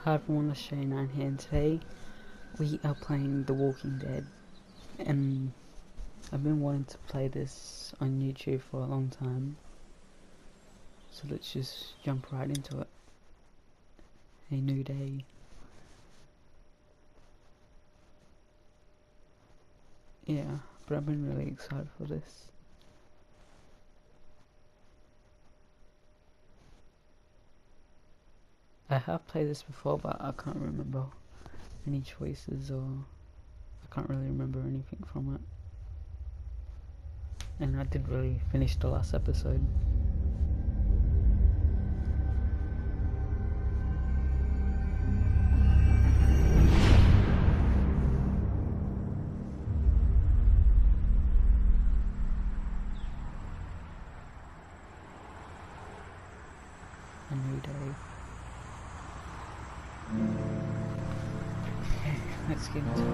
Hi everyone, it's Shane here, and today we are playing The Walking Dead, and I've been wanting to play this on YouTube for a long time, so let's just jump right into it. A new day. Yeah, but I've been really excited for this. I have played this before, but I can't remember any choices, or I can't really remember anything from it. And I didn't really finish the last episode. A new day. Okay, let's get into it.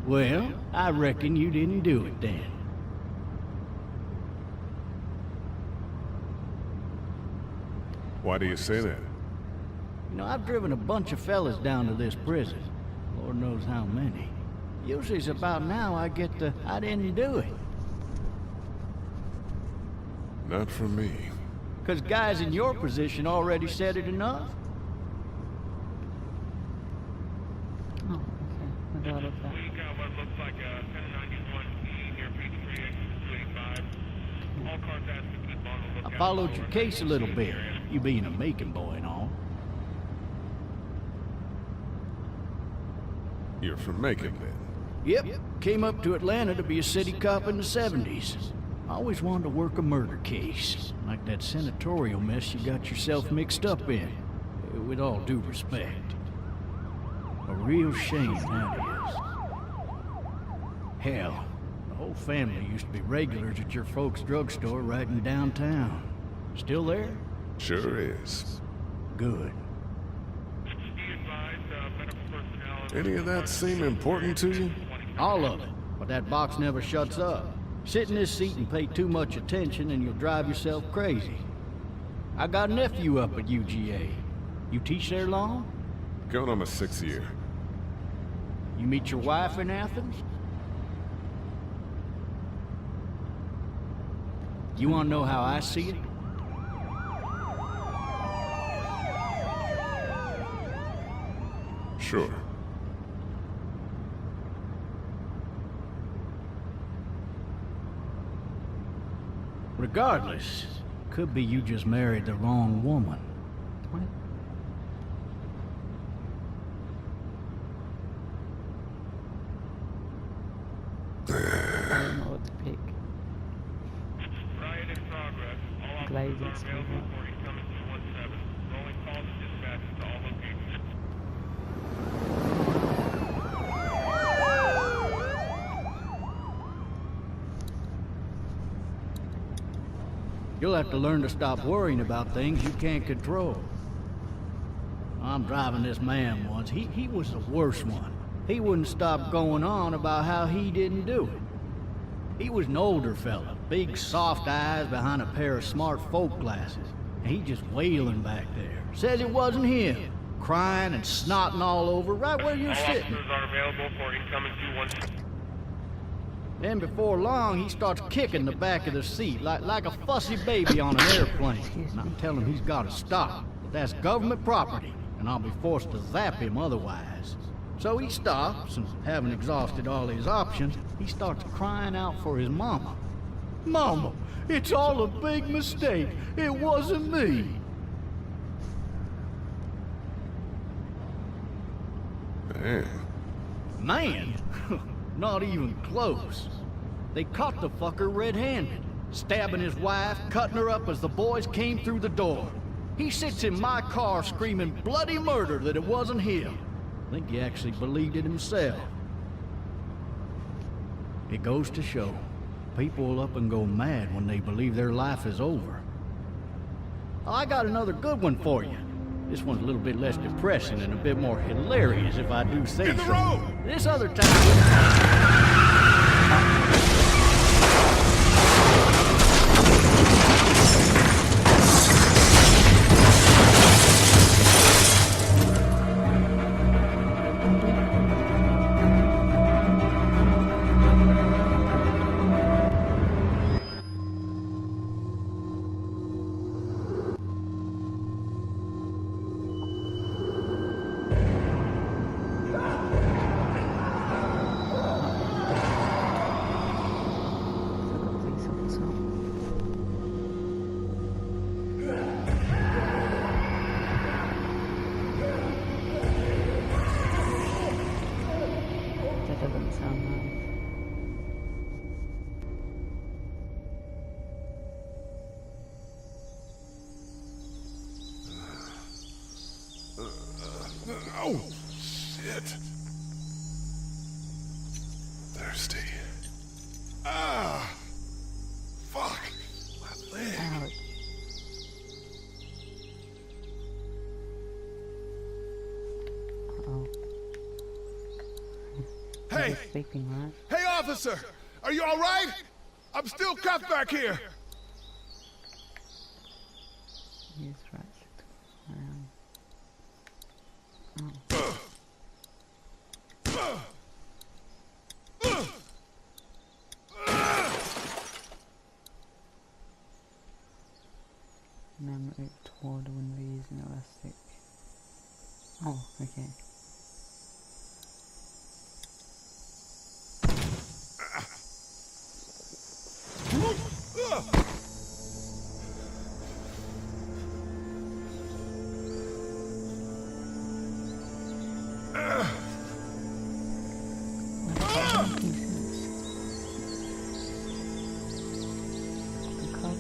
Well, I reckon you didn't do it then. Why do you say that? You know, I've driven a bunch of fellas down to this prison. Lord knows how many. Usually it's about now I get the, I didn't do it. Not for me. 'Cause guys in your position already said it enough. Oh, okay, I got it back. We got what looks like a 1091E near Peachtree, exit 285. All cars asked to keep on the lookout. I followed your case a little bit, you being a Macon boy and all. You're from Macon, then? Yep, came up to Atlanta to be a city cop in the 70s. I always wanted to work a murder case, like that senatorial mess you got yourself mixed up in, with all due respect. A real shame, that is. Hell, the whole family used to be regulars at your folks' drugstore right in downtown. Still there? Sure is. Good. Be advised, medical personnel... Any of that seem important to you? All of it, but that box never shuts up. Sit in this seat and pay too much attention and you'll drive yourself crazy. I got a nephew up at UGA. You teach there long? Going on my 6th year. You meet your wife in Athens? You want to know how I see it? Sure. Regardless, could be you just married the wrong woman. What? I don't know what to pick. Riot in progress. All Glazing officers are available speed. for incoming 217. Rolling calls and dispatches to all locations. You'll have to learn to stop worrying about things you can't control. I'm driving this man once. He was the worst one. He wouldn't stop going on about how he didn't do it. He was an older fella, big soft eyes behind a pair of smart folk glasses. And he just wailing back there. Says it wasn't him. Crying and snotting all over right where you're All sitting. officers are available for incoming 217. Then before long, he starts kicking the back of the seat like a fussy baby on an airplane. And I'm telling him he's got to stop. But that's government property, and I'll be forced to zap him otherwise. So he stops, and having exhausted all his options, he starts crying out for his mama. Mama, it's all a big mistake. It wasn't me. Man. Man? Not even close. They caught the fucker red-handed, stabbing his wife, cutting her up as the boys came through the door. He sits in my car screaming bloody murder that it wasn't him. I think he actually believed it himself. It goes to show, people will up and go mad when they believe their life is over. I got another good one for you. This one's a little bit less depressing and a bit more hilarious, if I do say so. This other time... Oh, shit. Thirsty. Ah! Fuck! My leg. Ouch. Uh-oh. Hey! Sleeping, right? Hey, officer! Are you alright? I'm still cuffed back here! Use rats to go around. Now move toward when we're using elastic. Oh, okay.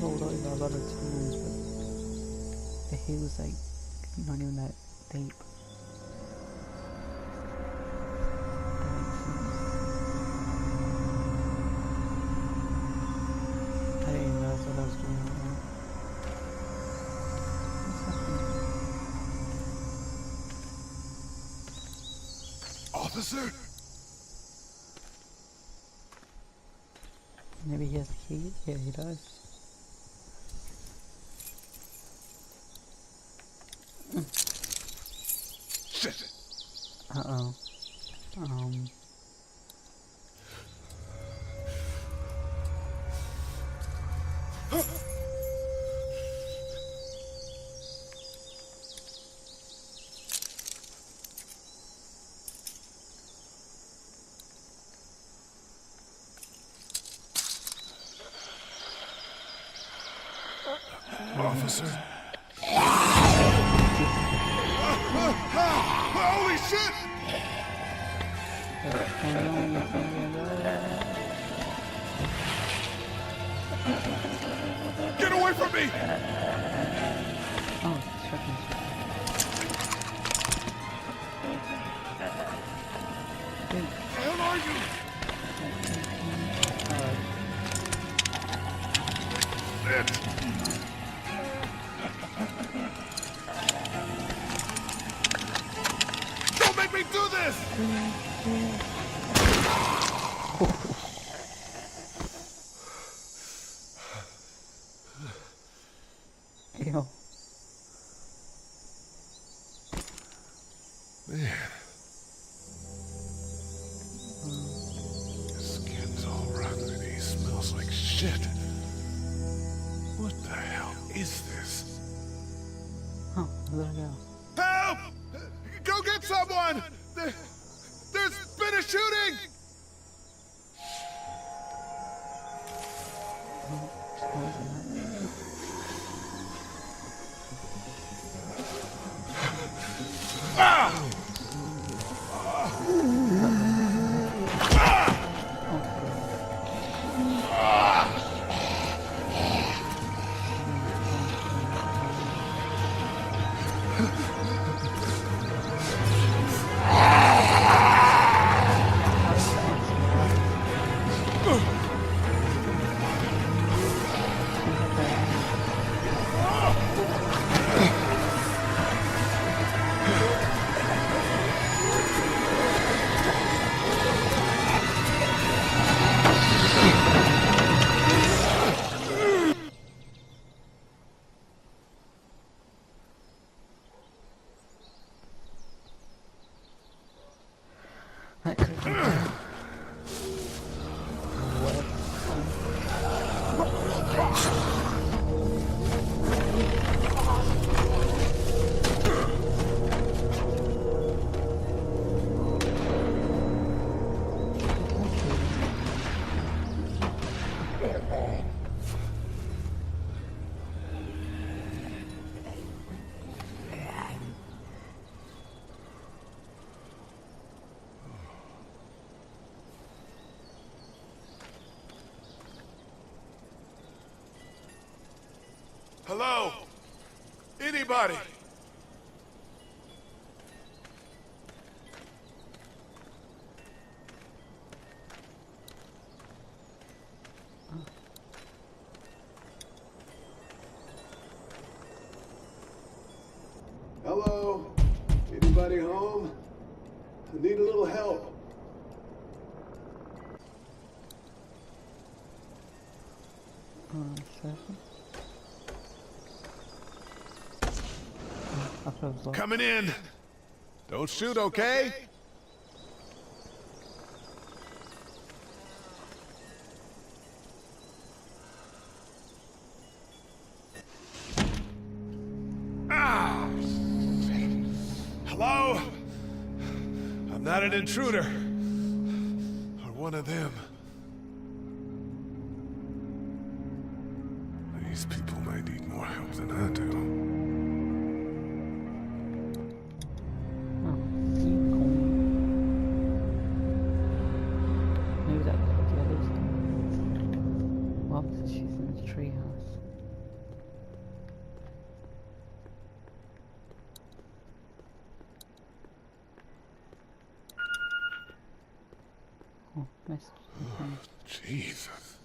Rolled over a lot of times, but the hill was like not even that deep. That makes sense. I didn't even realize what I was doing right now. What's happening? Officer? Maybe he has the key? Yeah, he does. Shit! Uh-oh. Officer? Holy shit! Get away from me! Oh, shotgun. Dude. Where the hell are you? Shit! Don't make me do this! Ew. Man. His skin's all rotten and he smells like shit. What the hell is this? Oh, where did I go? Help! Go get someone! There's been a shooting! Oh, what was that? Ah! That could be bad. Hello? Anybody? Hello? Anybody home? I need a little help. Second. I thought it was locked. Coming in. Don't shoot, okay? Ah! Hello? I'm not an intruder. Or one of them. These people may need more help than I do. Oh, cool. Maybe that could be the others. Well, because she's in the treehouse. Oh, message. Jesus.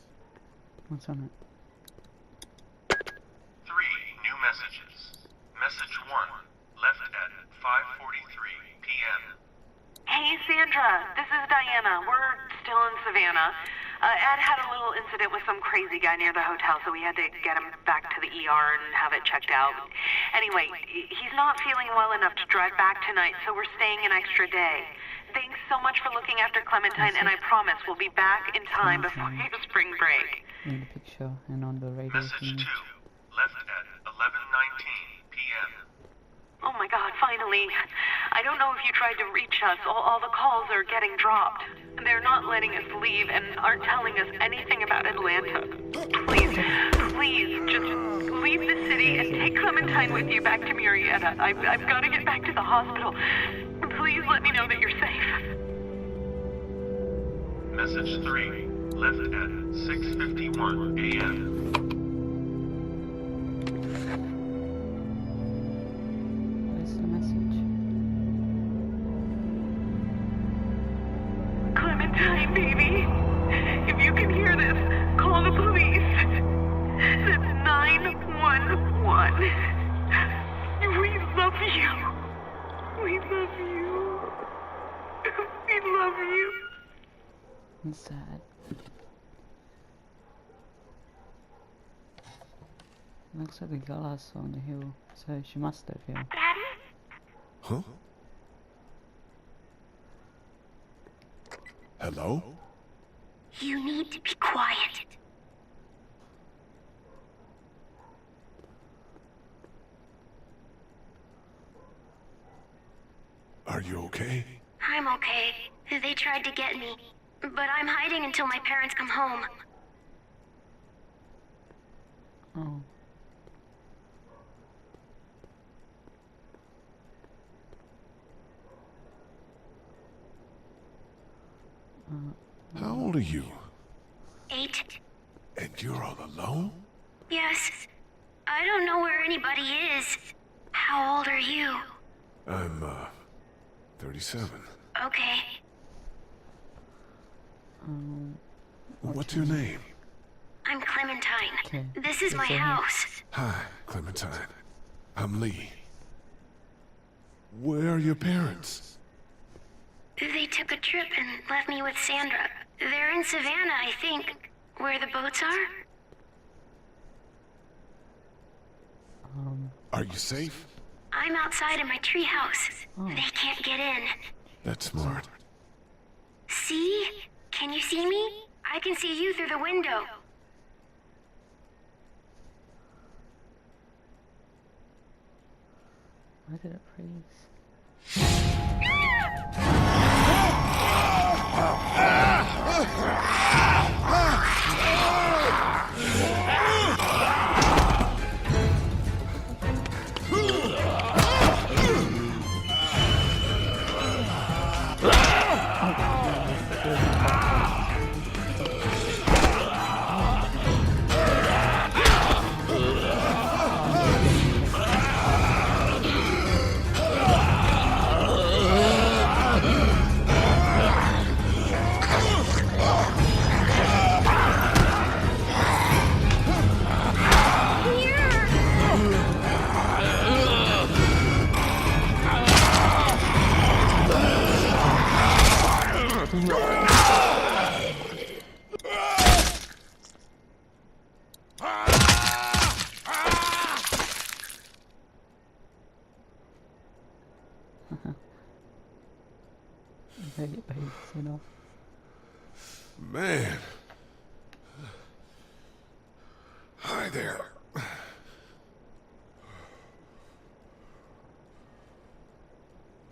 What's on it? 3 new messages. Message 1, left at 5:43 p.m. Hey, Sandra. This is Diana. We're still in Savannah. Ed had a little incident with some crazy guy near the hotel, so we had to get him back to the ER and have it checked out. Anyway, he's not feeling well enough to drive back tonight, so we're staying an extra day. Thanks so much for looking after Clementine, and I promise we'll be back in time before your spring break. In the picture and on the radio. Message 2, left at 11:19 p.m. Oh my God, finally. I don't know if you tried to reach us. All the calls are getting dropped. They're not letting us leave and aren't telling us anything about Atlanta. Please, just leave the city and take Clementine with you back to Murrieta. I've got to get back to the hospital. Please let me know that you're safe. Message 3, left at 6:51 a.m. Where's the message? Clementine, baby. If you can hear this, call the police. That's 911. We love you. We love you. We love you. It's sad. Looks like the girl I saw on the hill, so she must have, yeah. Daddy? Huh? Hello? You need to be quiet. Are you okay? I'm okay. They tried to get me, but I'm hiding until my parents come home. Oh. How old are you? 8? And you're all alone? Yes. I don't know where anybody is. How old are you? I'm, 37. Okay. What's your name? I'm Clementine. Okay. This is my Is that him? house. Hi, Clementine. I'm Lee. Where are your parents? They took a trip and left me with Sandra. They're in Savannah, I think. Where the boats are? Are you safe? I'm outside in my treehouse. Oh. They can't get in. That's smart. See? Can you see me? I can see you through the window. Why did it freeze? You know. Man. Hi there.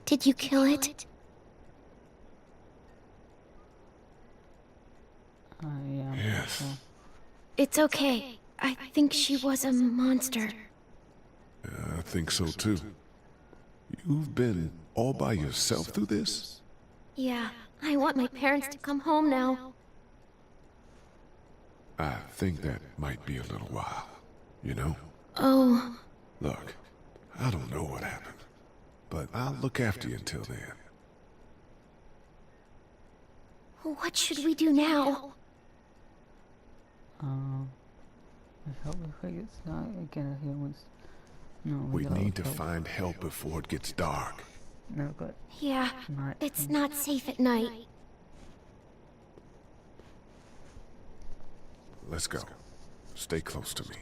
Did you kill it? Yeah. Yes. Well, It's okay. I think she was a monster. I think so too. You've been all by yourself through this? Yeah, I want my parents to come home now. I think that might be a little while, you know? Oh, Look, I don't know what happened, but I'll look after you until then. what should we do now? I hope it's not again here once. No, We gotta need to help. find help before it gets dark. No, but Yeah, not. it's not safe at night. Let's go. Stay close to me.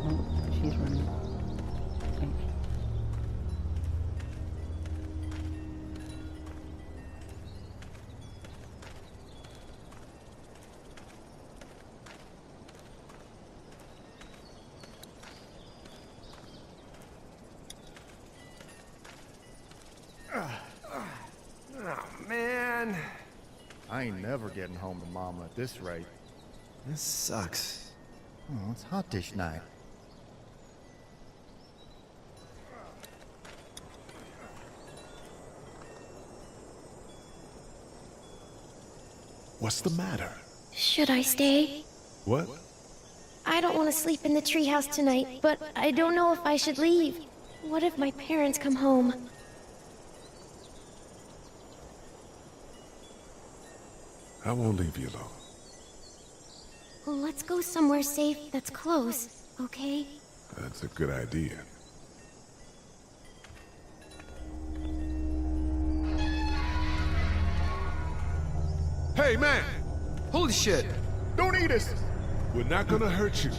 Oh, she's running. Hey. Oh, man. I ain't never getting home to Mama at this rate. This sucks. Oh, it's hot dish night. What's the matter? Should I stay? What? I don't want to sleep in the treehouse tonight, but I don't know if I should leave. What if my parents come home? I won't leave you alone. Well, let's go somewhere safe that's close, okay? That's a good idea. Hey, man! Holy shit! Don't eat us! We're not gonna hurt you.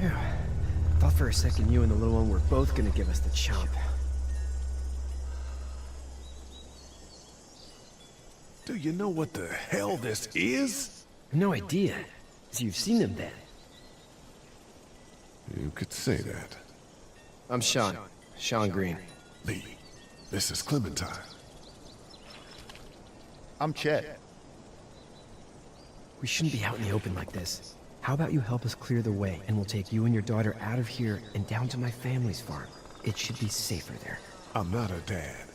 Phew. Thought for a second you and the little one were both gonna give us the chomp. Do you know what the hell this is? No idea. So you've seen them then? You could say that. I'm Sean. Sean Green. Lee, this is Clementine. I'm Chet. We shouldn't be out in the open like this. How about you help us clear the way, and we'll take you and your daughter out of here and down to my family's farm. It should be safer there. I'm not her dad.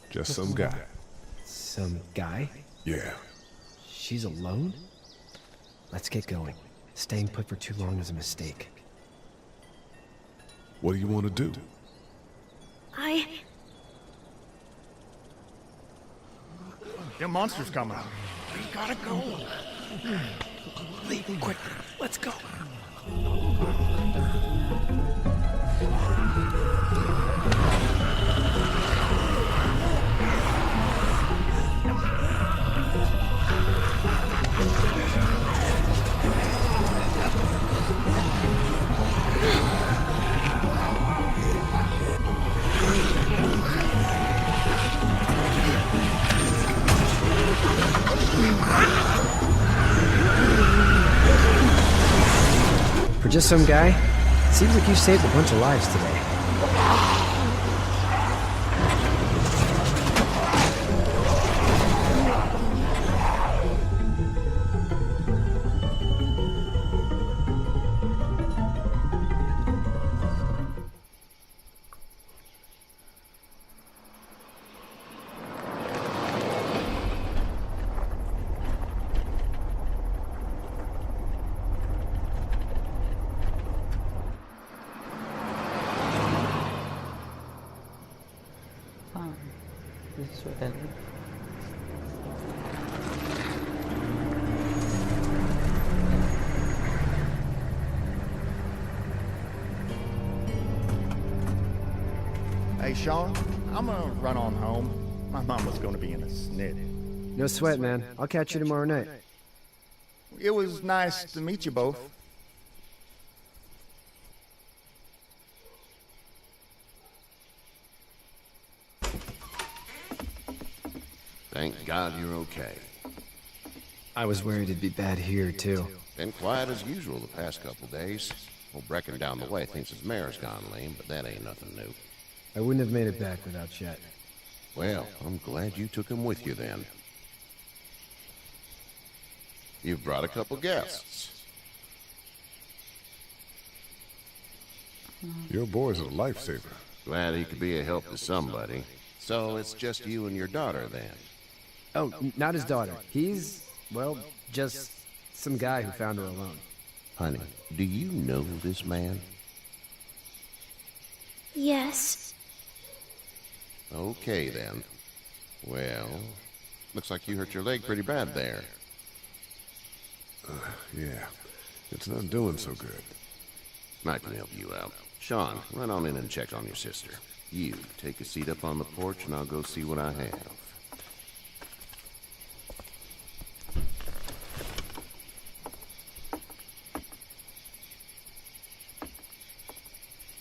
Just some guy. Some guy? Yeah. She's alone? Let's get going. Staying put for too long is a mistake. What do you want to do? Your monster's coming. We gotta go. Leave, quick. Let's go. For just some guy, seems like you saved a bunch of lives today. Fine. This is where I live. Hey, Sean, I'm gonna run on home. My mom was gonna be in a snit. No sweat, man. I'll catch you tomorrow night. It was nice to meet you both. Thank God you're okay. I was worried it'd be bad here, too. Been quiet as usual the past couple days. Old Brecken down the way thinks his mare's gone lame, but that ain't nothing new. I wouldn't have made it back without Chet. Well, I'm glad you took him with you then. You've brought a couple guests. Your boy's a lifesaver. Glad he could be a help to somebody. So it's just you and your daughter then? Oh, not his daughter. He's, well, just some guy who found her alone. Honey, do you know this man? Yes. Okay then. Well, looks like you hurt your leg pretty bad there. Yeah. It's not doing so good. I can help you out. Sean, run on in and check on your sister. You, take a seat up on the porch and I'll go see what I have.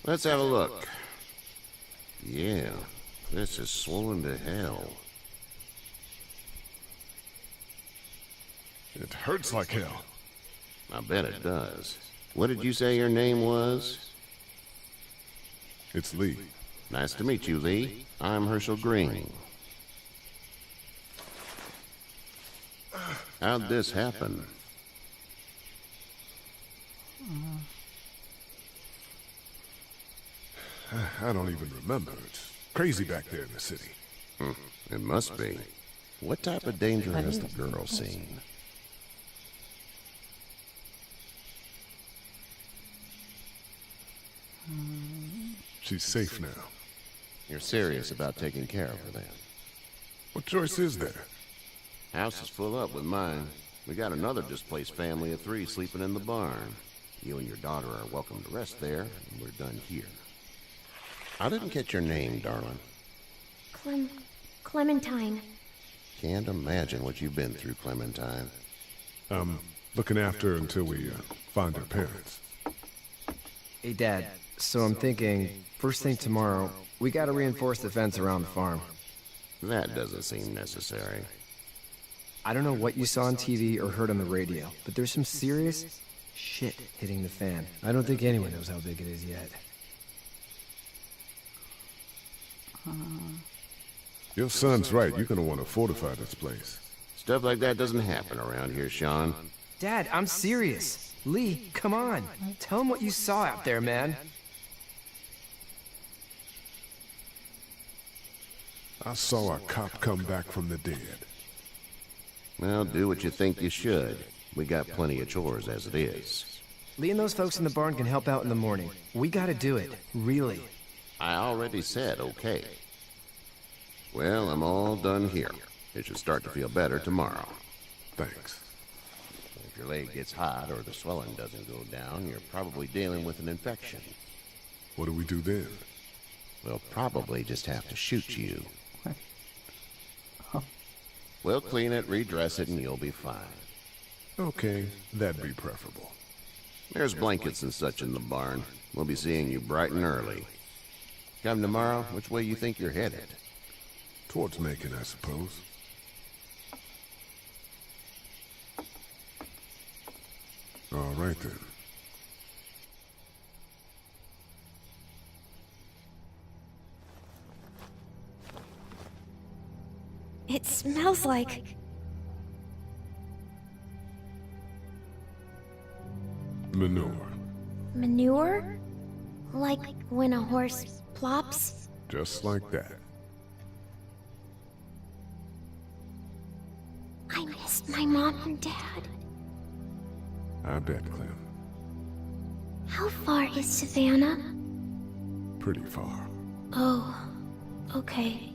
Let's have a look. Yeah, this is swollen to hell. It hurts like hell. I bet it does. What did you say your name was? It's Lee. Nice to meet you, Lee. I'm Herschel Green. How'd this happen? I don't even remember. It's crazy back there in the city. It must be. What type of danger has the girl seen? She's safe now. You're serious about taking care of her then? What choice is there? House is full up with mine. We got another displaced family of 3 sleeping in the barn. You and your daughter are welcome to rest there, and we're done here. I didn't catch your name, darling. Clementine. Can't imagine what you've been through, Clementine. Looking after her until we find her parents. Hey, Dad. So I'm thinking, first thing tomorrow, we gotta reinforce the fence around the farm. That doesn't seem necessary. I don't know what you saw on TV or heard on the radio, but there's some serious shit hitting the fan. I don't think anyone knows how big it is yet. Your son's right. You're gonna want to fortify this place. Stuff like that doesn't happen around here, Sean. Dad, I'm serious. Lee, come on. Tell him what you saw out there, man. I saw a cop come back from the dead. Well, do what you think you should. We got plenty of chores as it is. Lee and those folks in the barn can help out in the morning. We gotta do it. Really. I already said okay. Well, I'm all done here. It should start to feel better tomorrow. Thanks. If your leg gets hot or the swelling doesn't go down, you're probably dealing with an infection. What do we do then? We'll probably just have to shoot you. Oh. We'll clean it, redress it, and you'll be fine. Okay, that'd be preferable. There's blankets and such in the barn. We'll be seeing you bright and early. Come tomorrow, which way you think you're headed? Towards Macon, I suppose. All right, then. It smells like... Manure. manure? Like when a horse plops? Just like that. I miss my mom and dad. I bet, Clem. How far is Savannah? Pretty far. Oh, okay.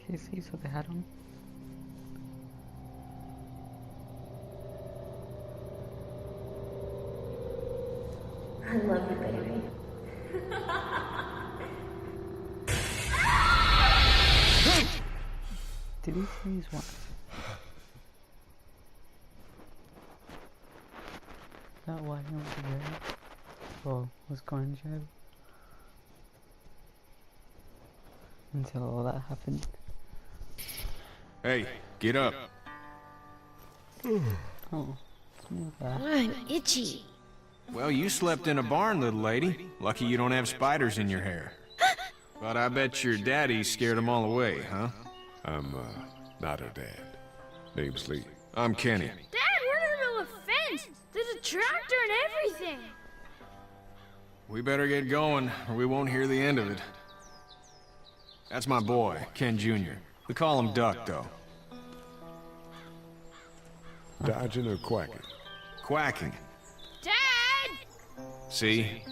Can you see what they had on? I love you, baby. Did he say his wife? Is that why he went to jail? Or was going to jail? Until all that happened. Hey, get up. Oh, that. I'm itchy. Well, you slept in a barn, little lady. Lucky you don't have spiders in your hair. But I bet your daddy scared them all away, huh? I'm, not her dad. Name's Lee. I'm Kenny. Dad, we're in the middle of a fence. There's a tractor and everything. We better get going, or we won't hear the end of it. That's my boy, Ken Jr. We call him Duck, though. Dodging or quacking? Quacking. Dad! See?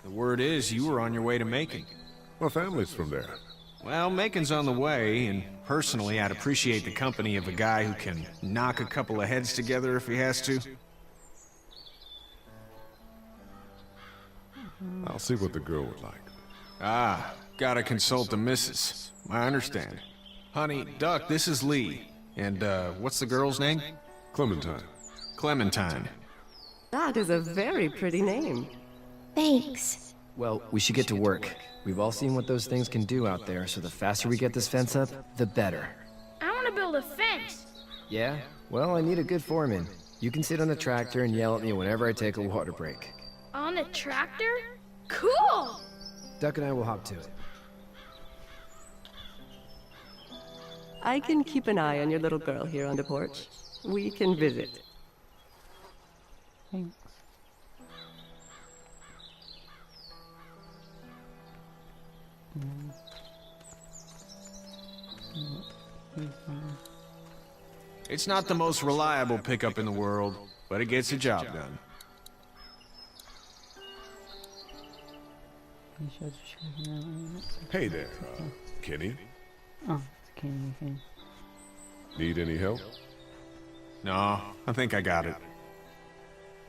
The word is you were on your way to Macon. My family's from there. Well, Macon's on the way, and personally, I'd appreciate the company of a guy who can knock a couple of heads together if he has to. I'll see what the girl would like. Ah, gotta consult the missus. I understand. Honey, Duck, this is Lee. And, what's the girl's name? Clementine. Clementine. That is a very pretty name. Thanks. Well, we should get to work. We've all seen what those things can do out there, so the faster we get this fence up, the better. I want to build a fence. Yeah? Well, I need a good foreman. You can sit on the tractor and yell at me whenever I take a water break. On the tractor? Cool! Duck and I will hop to it. I can keep an eye on your little girl here on the porch. We can visit. Thanks. It's not the most reliable pickup in the world, but it gets the job done. Hey there, Kenny. Oh, it's a Kenny thing. Need any help? No, I think I got it.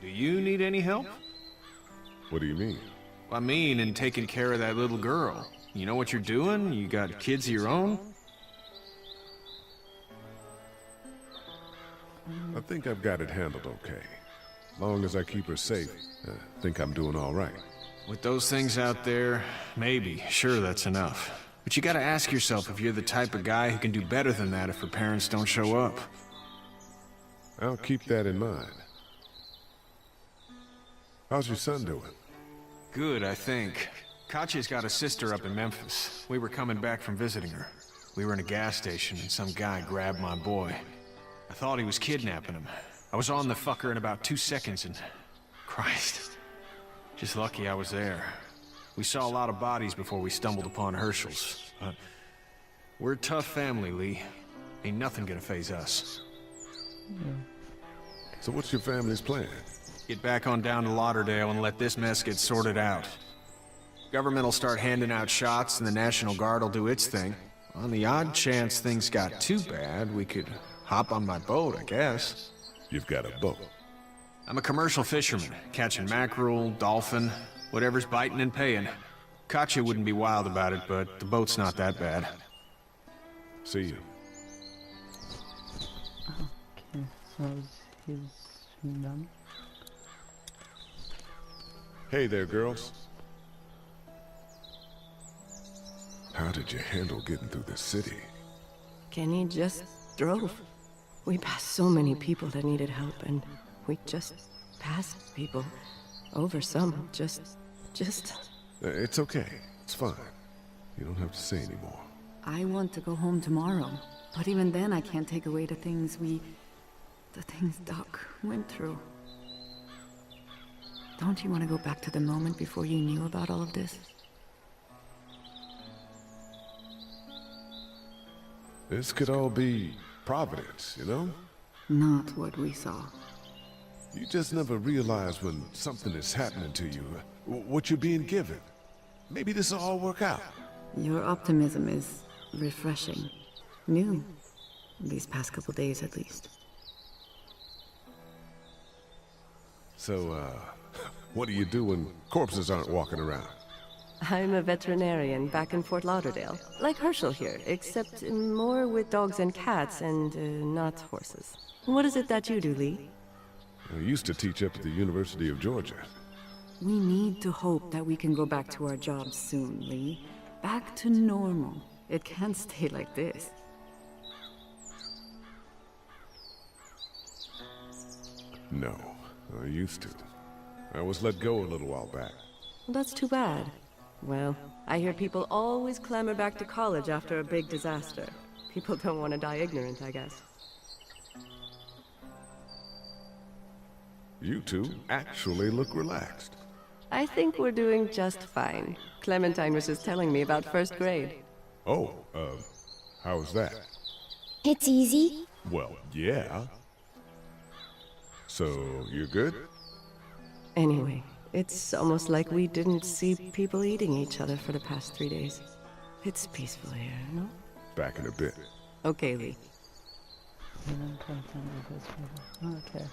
Do you need any help? What do you mean? I mean, in taking care of that little girl. You know what you're doing? You got kids of your own? I think I've got it handled okay. Long as I keep her safe, I think I'm doing all right. With those things out there, maybe. Sure, that's enough. But you gotta ask yourself if you're the type of guy who can do better than that if her parents don't show up. I'll keep that in mind. How's your son doing? Good, I think. Katya's got a sister up in Memphis. We were coming back from visiting her. We were in a gas station and some guy grabbed my boy. I thought he was kidnapping him. I was on the fucker in about 2 seconds and... Christ. Just lucky I was there. We saw a lot of bodies before we stumbled upon Hershel's. But we're a tough family, Lee. Ain't nothing gonna faze us. So what's your family's plan? Get back on down to Lauderdale and let this mess get sorted out. Government will start handing out shots and the National Guard will do its thing. On the odd chance things got too bad, we could hop on my boat, I guess. You've got a boat. I'm a commercial fisherman, catching mackerel, dolphin, whatever's biting and paying. Katya wouldn't be wild about it, but the boat's not that bad. See you. Okay, so his done. Hey there, girls. How did you handle getting through the city? Kenny just drove. We passed so many people that needed help, and we just passed people. Over some, just... It's okay. It's fine. You don't have to say anymore. I want to go home tomorrow. But even then, I can't take away the things Doc went through. Don't you want to go back to the moment before you knew about all of this? This could all be Providence, you know? Not what we saw. You just never realize when something is happening to you, what you're being given. Maybe this will all work out. Your optimism is refreshing. New. These past couple days, at least. So, what do you do when corpses aren't walking around? I'm a veterinarian back in Fort Lauderdale. Like Herschel here, except more with dogs and cats and not horses. What is it that you do, Lee? I used to teach up at the University of Georgia. We need to hope that we can go back to our jobs soon, Lee. Back to normal. It can't stay like this. No, I used to. I was let go a little while back. Well, that's too bad. Well, I hear people always clamor back to college after a big disaster. People don't want to die ignorant, I guess. You two actually look relaxed. I think we're doing just fine. Clementine was just telling me about first grade. Oh, how's that? It's easy. Well, yeah. So, you're good? Anyway, it's almost like we didn't see people eating each other for the past 3 days. It's peaceful here, no? Back in a bit. Okay, Lee. Okay.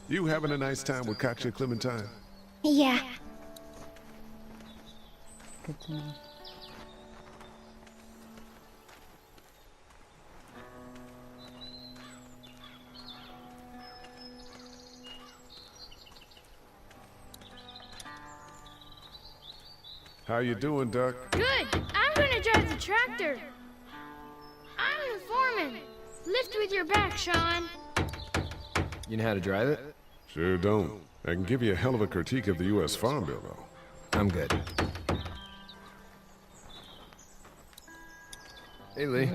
You having a nice time with Katya, Clementine? Yeah. Good to know. How you doing, Duck? Good. I'm gonna drive the tractor. I'm the foreman. Lift with your back, Sean. You know how to drive it? Sure don't. I can give you a hell of a critique of the U.S. Farm Bill, though. I'm good. Hey, Lee.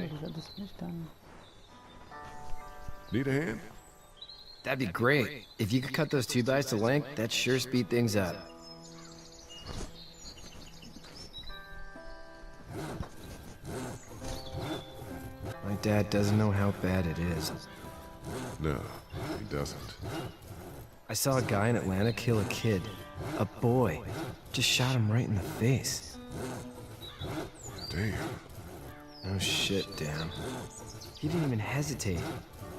Need a hand? That'd be great. If you could cut those 2x to length, that'd sure speed things up. My dad doesn't know how bad it is. No, he doesn't. I saw a guy in Atlanta kill a kid. A boy. Just shot him right in the face. Damn. Oh shit, damn. He didn't even hesitate.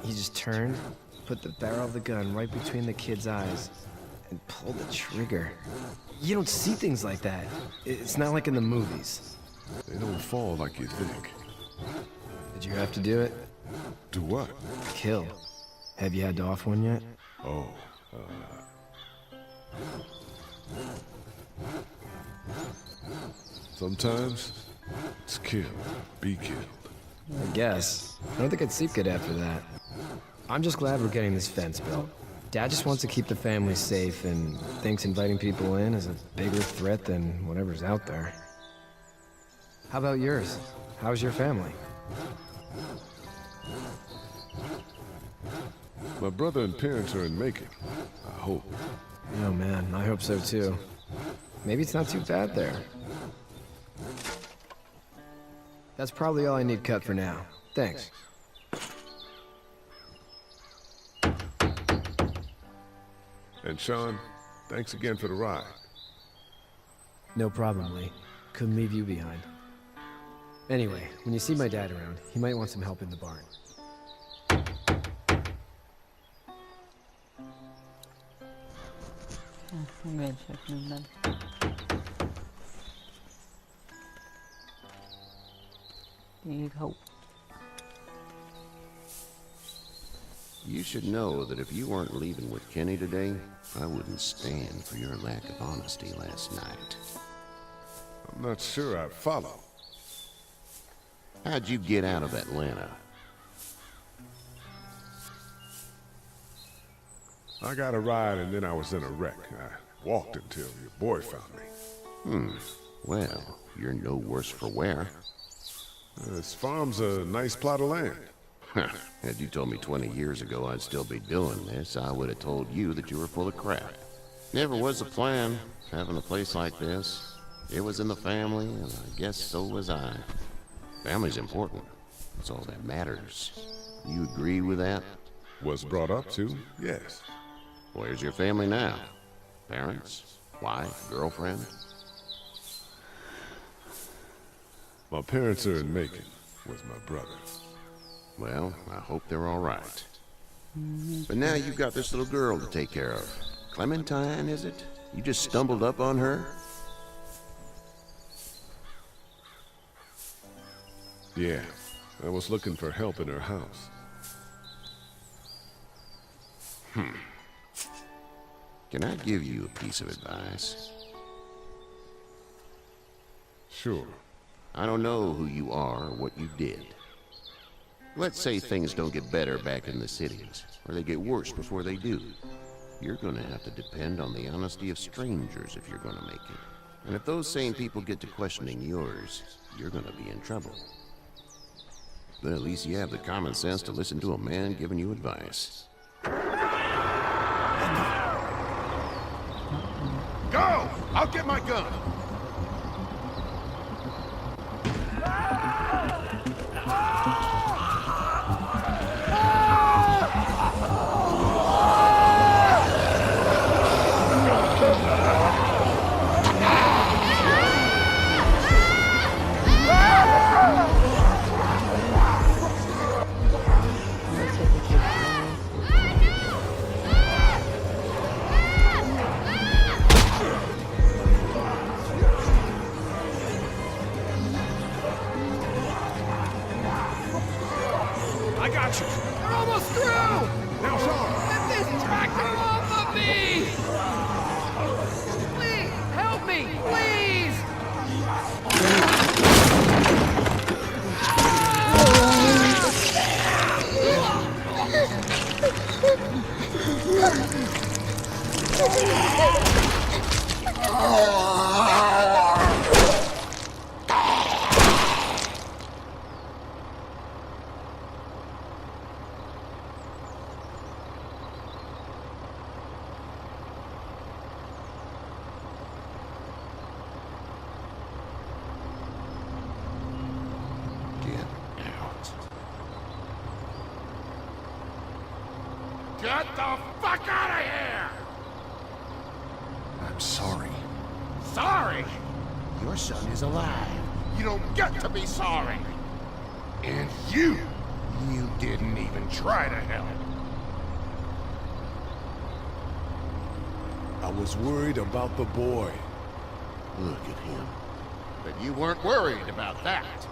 He just turned, put the barrel of the gun right between the kid's eyes, and pulled the trigger. You don't see things like that. It's not like in the movies. They don't fall like you think. Did you have to do it? Do what? Kill. Have you had to off one yet? Oh, sometimes it's kill, be killed. I guess. I don't think I'd sleep good after that. I'm just glad we're getting this fence built. Dad just wants to keep the family safe and thinks inviting people in is a bigger threat than whatever's out there. How about yours? How's your family? My brother and parents are in Macon. I hope. Oh man, I hope so too. Maybe it's not too bad there. That's probably all I need cut for now. Thanks. And Sean, thanks again for the ride. No problem, Lee. Couldn't leave you behind. Anyway, when you see my dad around, he might want some help in the barn. I'm gonna check him then. Need hope. You should know that if you weren't leaving with Kenny today, I wouldn't stand for your lack of honesty last night. I'm not sure I follow. How'd you get out of Atlanta? I got a ride and then I was in a wreck. I walked until your boy found me. Well, you're no worse for wear. This farm's a nice plot of land. Had you told me 20 years ago I'd still be doing this, I would have told you that you were full of crap. Never was the plan, having a place like this. It was in the family, and I guess so was I. Family's important. That's all that matters. You agree with that? Was brought up to, yes. Where's your family now? Parents? Wife? Girlfriend? My parents are in Macon with my brother. Well, I hope they're all right. But now you've got this little girl to take care of. Clementine, is it? You just stumbled up on her? Yeah, I was looking for help in her house. Can I give you a piece of advice? Sure. I don't know who you are or what you did. Let's say things don't get better back in the cities, or they get worse before they do. You're gonna have to depend on the honesty of strangers if you're gonna make it. And if those same people get to questioning yours, you're gonna be in trouble. But at least you have the common sense to listen to a man giving you advice. Go! I'll get my gun! I got you. We're almost through. Now, Sean. Get this tractor off of me! Please, help me, please! Get the fuck out of here! I'm sorry. Sorry? Your son is alive. You don't get to be sorry. And you didn't even try to help. I was worried about the boy. Look at him. But you weren't worried about that.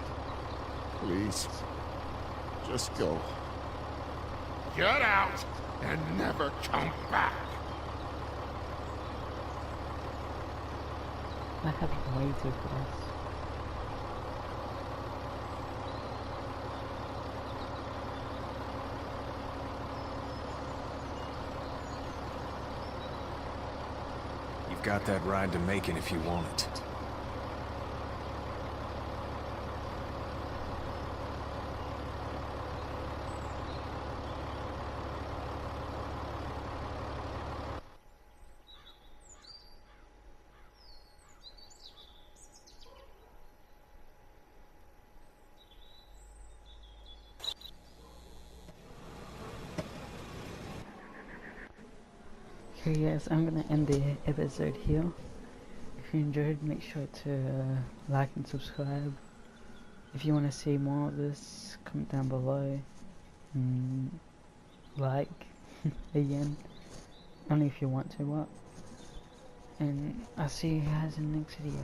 Please, just go. Get out and never come back. I have waited for this. You've got that ride to Macon if you want it. Okay guys, I'm gonna end the episode here. If you enjoyed, make sure to like and subscribe. If you want to see more of this, comment down below. Like again, only if you want to. And I'll see you guys in the next video.